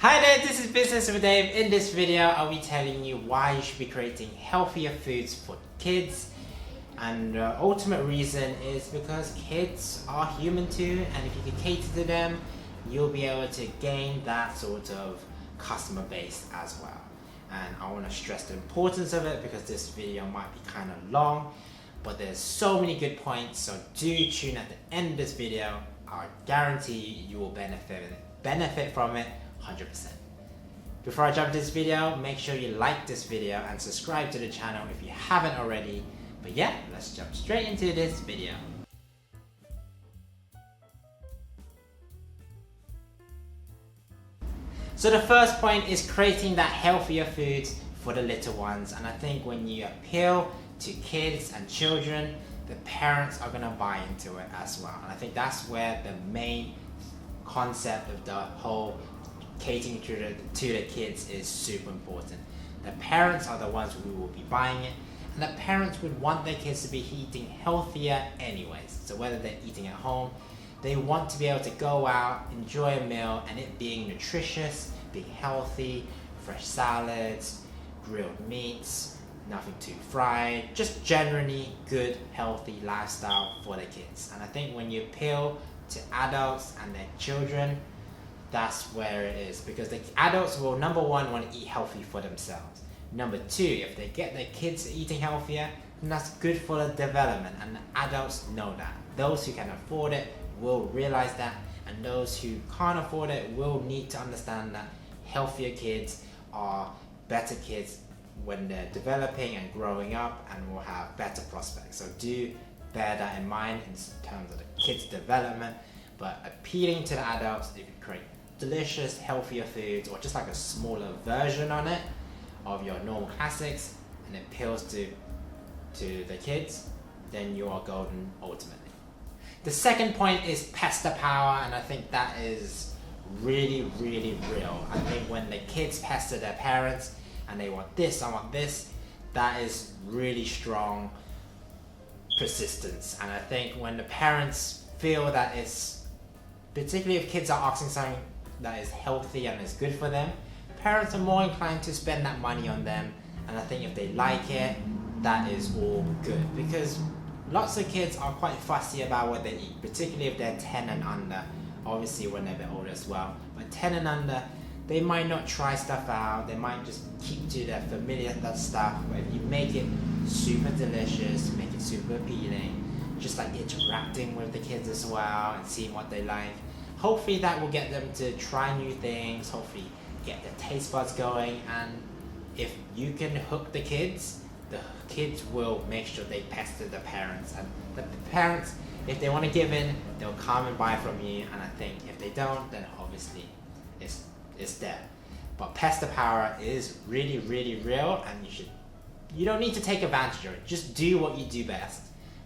Hi there, this is Business with Dave. In this video, I'll be telling you why you should be creating healthier foods for kids. And the ultimate reason is because kids are human too, and if you can cater to them, you'll be able to gain that sort of customer base as well. And I want to stress the importance of it because this video might be kind of long, but there's so many good points, so do tune at the end of this video. I guarantee you will benefit from it 100%. Before I jump into this video, make sure you like this video and subscribe to the channel if you haven't already. But yeah, let's jump straight into this video. So the first point is creating that healthier foods for the little ones, and I think when you appeal to kids and children, the parents are gonna buy into it as well. And I think that's where the main concept of the whole catering to the kids is super important. The parents are the ones who will be buying it, and the parents would want their kids to be eating healthier anyways. So whether they're eating at home, they want to be able to go out, enjoy a meal, and it being nutritious, being healthy, fresh salads, grilled meats, nothing too fried, just generally good, healthy lifestyle for the kids. And I think when you appeal to adults and their children, that's where it is, because the adults will, number one, want to eat healthy for themselves. Number two, if they get their kids eating healthier, then that's good for the development, and the adults know that. Those who can afford it will realize that, and those who can't afford it will need to understand that healthier kids are better kids when they're developing and growing up, and will have better prospects. So do bear that in mind in terms of the kids' development. But appealing to the adults, if you create delicious, healthier foods, or just like a smaller version on it of your normal classics, and it appeals to the kids, then you are golden ultimately. The second point is pester power, and I think that is really, really real. I think when the kids pester their parents and they want this, I want this, that is really strong persistence. And I think when the parents feel that it's, particularly if kids are asking something that is healthy and is good for them, parents are more inclined to spend that money on them. And I think if they like it, that is all good, because lots of kids are quite fussy about what they eat, particularly if they're 10 and under. Obviously when they're a bit older as well, but 10 and under, they might not try stuff out, they might just keep to their familiar stuff. But if you make it super delicious, make it super appealing, just like interacting with the kids as well and seeing what they like, hopefully that will get them to try new things, hopefully get their taste buds going. And if you can hook the kids will make sure they pester the parents, and the parents, if they want to give in, they'll come and buy from you. And I think if they don't, then obviously it's there. But pester power is really, really real, and you don't need to take advantage of it. Just do what you do best.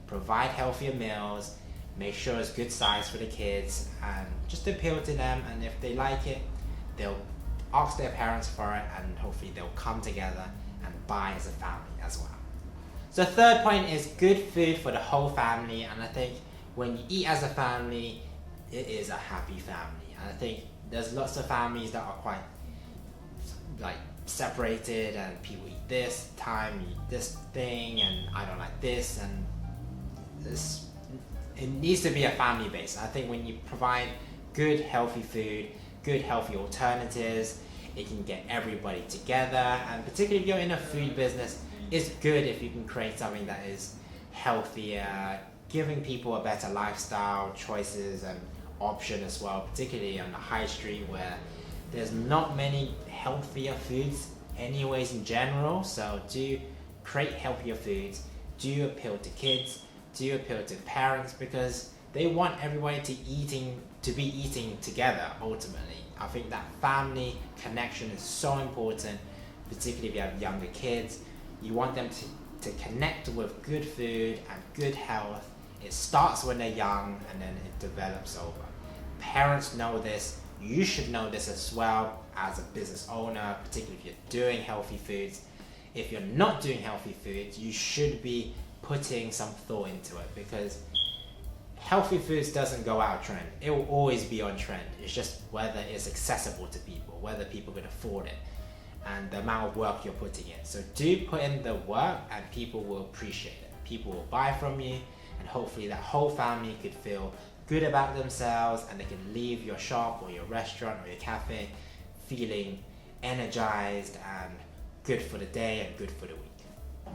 Provide healthier meals, make sure it's good size for the kids, and just appeal to them. And if they like it, they'll ask their parents for it, and hopefully they'll come together and buy as a family as well. So the third point is good food for the whole family, and I think when you eat as a family, it is a happy family. And I think there's lots of families that are quite like separated, and people eat this time, you eat this thing, and I don't like this, and it needs to be a family base. I think when you provide good healthy food, good healthy alternatives, it can get everybody together. And particularly if you're in a food business, it's good if you can create something that is healthier, giving people a better lifestyle choices and option as well, particularly on the high street where there's not many healthier foods anyways in general. So do create healthier foods, do appeal to kids, do appeal to parents, because they want everybody to be eating together ultimately. I think that family connection is so important, particularly if you have younger kids. You want them to connect with good food and good health. It starts when they're young, and then it develops over. Parents know this, you should know this as well as a business owner, particularly if you're doing healthy foods. If you're not doing healthy foods, you should be putting some thought into it, because healthy foods doesn't go out of trend. It will always be on trend. It's just whether it's accessible to people, whether people can afford it, and the amount of work you're putting in. So do put in the work and people will appreciate it. People will buy from you, and hopefully that whole family could feel good about themselves, and they can leave your shop or your restaurant or your cafe feeling energized and good for the day and good for the week.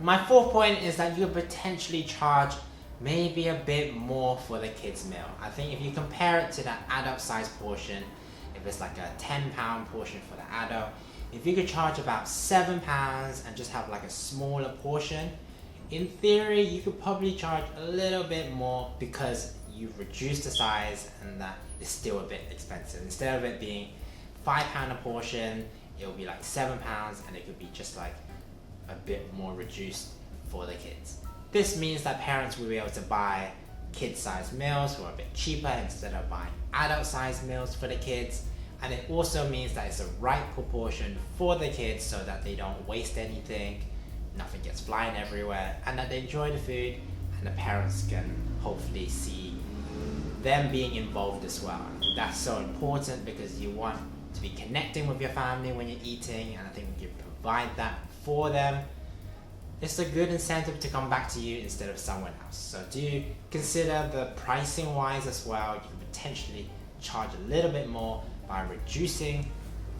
My fourth point is that you could potentially charge maybe a bit more for the kids meal. I think if you compare it to that adult size portion, if it's like a £10 portion for the adult, if you could charge about £7 and just have like a smaller portion, in theory you could probably charge a little bit more because you've reduced the size and that is still a bit expensive. Instead of it being £5 a portion, it'll be like £7 and it could be just like a bit more reduced for the kids. This means that parents will be able to buy kid-sized meals for a bit cheaper instead of buying adult-sized meals for the kids. And it also means that it's the right proportion for the kids so that they don't waste anything, nothing gets flying everywhere, and that they enjoy the food, and the parents can hopefully see them being involved as well. That's so important because you want to be connecting with your family when you're eating, and I think when you provide that for them, it's a good incentive to come back to you instead of someone else. So do consider the pricing wise as well. You can potentially charge a little bit more by reducing,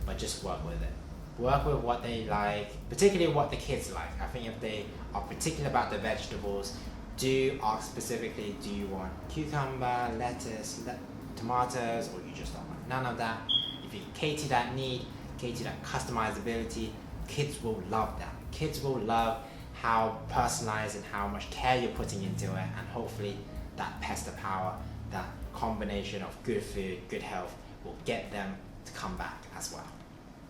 but just work with it. Work with what they like, particularly what the kids like. I think if they are particular about the vegetables, do ask specifically, do you want cucumber, lettuce, tomatoes, or you just don't want none of that? If you cater that need, cater that customizability, kids will love that. Kids will love how personalized and how much care you're putting into it, and hopefully that pasta power, that combination of good food, good health will get them to come back as well.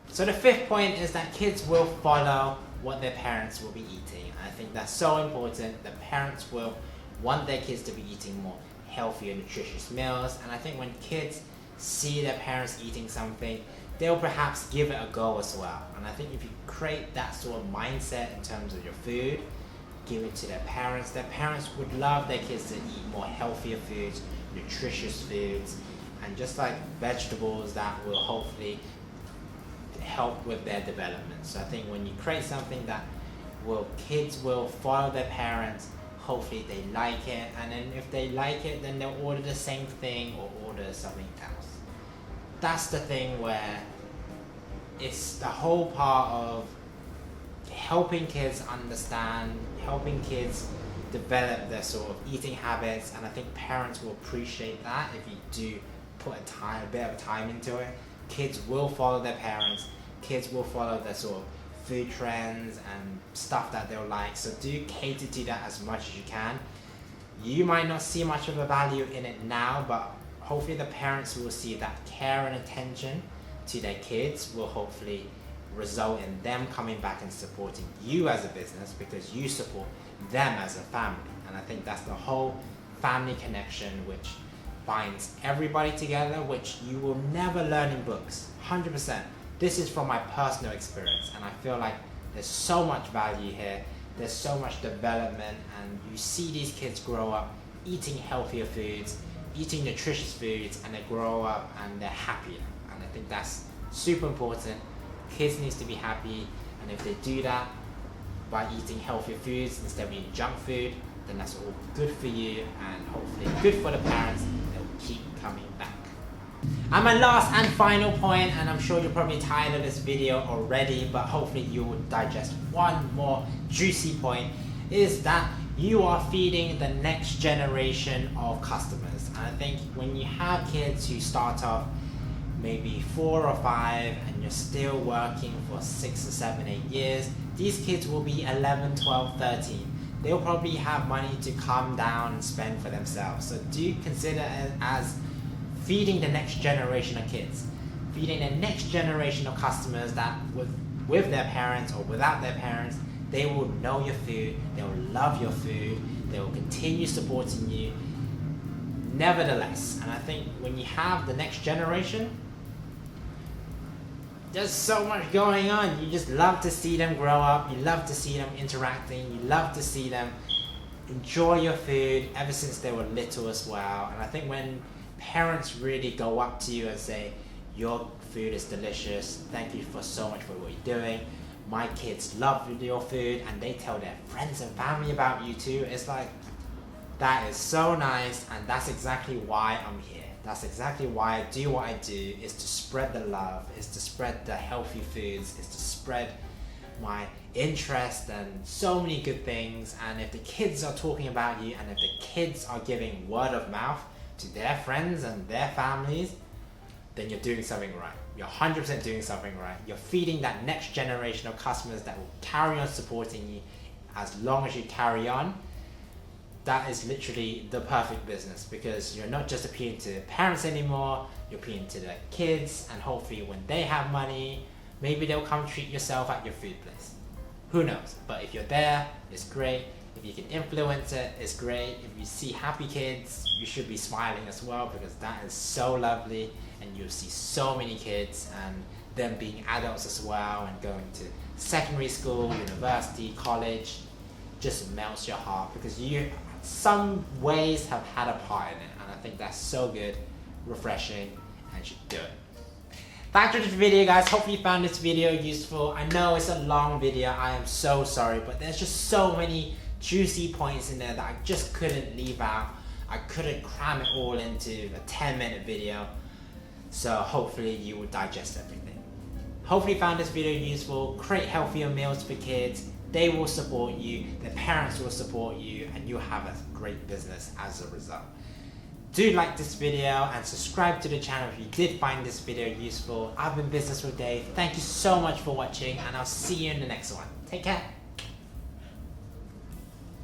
So the fifth point is that kids will follow what their parents will be eating. I think that's so important. The parents will want their kids to be eating more healthy and nutritious meals, and I think when kids see their parents eating something, they'll perhaps give it a go as well. And I think if you create that sort of mindset in terms of your food, give it to their parents would love their kids to eat more healthier foods, nutritious foods, and just like vegetables that will hopefully help with their development. So I think when you create something that kids will follow their parents, hopefully they like it, and then if they like it, then they'll order the same thing or order something else. That's the thing where it's the whole part of helping kids understand, helping kids develop their sort of eating habits, and I think parents will appreciate that if you do put a bit of time into it. Kids will follow their parents, kids will follow the sort of food trends and stuff that they'll like, so do cater to that as much as you can. You might not see much of a value in it now, but hopefully the parents will see that care and attention to their kids will hopefully result in them coming back and supporting you as a business because you support them as a family. And I think that's the whole family connection which binds everybody together, which you will never learn in books, 100%. This is from my personal experience, and I feel like there's so much value here, there's so much development, and you see these kids grow up eating healthier foods, eating nutritious foods, and they grow up and they're happier. And I think that's super important. Kids need to be happy, and if they do that by eating healthier foods instead of eating junk food, then that's all good for you and hopefully good for the parents. They'll keep coming back. And my last and final point, and I'm sure you're probably tired of this video already, but hopefully you will digest one more juicy point, is that you are feeding the next generation of customers. And I think when you have kids who start off maybe 4 or 5 and you're still working for 6 or 7, 8 years, these kids will be 11, 12, 13. They'll probably have money to come down and spend for themselves. So do consider it as feeding the next generation of kids, feeding the next generation of customers that with their parents or without their parents, they will know your food, they will love your food, they will continue supporting you nevertheless. And I think when you have the next generation, there's so much going on. You just love to see them grow up, you love to see them interacting, you love to see them enjoy your food ever since they were little as well. And I think when parents really go up to you and say, your food is delicious, thank you for so much for what you're doing, my kids love your food, and they tell their friends and family about you too, it's like, that is so nice, and that's exactly why I'm here. That's exactly why I do what I do, is to spread the love, is to spread the healthy foods, is to spread my interest and so many good things. And if the kids are talking about you, and if the kids are giving word of mouth to their friends and their families, then you're doing something right. You're 100% doing something right. You're feeding that next generation of customers that will carry on supporting you as long as you carry on. That is literally the perfect business, because you're not just appealing to parents anymore, you're appealing to the kids, and hopefully when they have money, maybe they'll come treat yourself at your food place. Who knows? But if you're there, it's great. If you can influence it, it's great. If you see happy kids, you should be smiling as well, because that is so lovely, and you'll see so many kids and them being adults as well, and going to secondary school, university, college, just melts your heart, because you some ways have had a part in it, and I think that's so good, refreshing, and you should do it. Thanks for this video, guys. Hopefully you found this video useful. I know it's a long video, I am so sorry, but there's just so many juicy points in there that I just couldn't leave out. I couldn't cram it all into a 10-minute video, so hopefully you will digest everything. Hopefully you found this video useful. Create healthier meals for kids. They will support you, their parents will support you, and you'll have a great business as a result. Do like this video and subscribe to the channel if you did find this video useful. I've been Business with Dave. Thank you so much for watching, and I'll see you in the next one. Take care.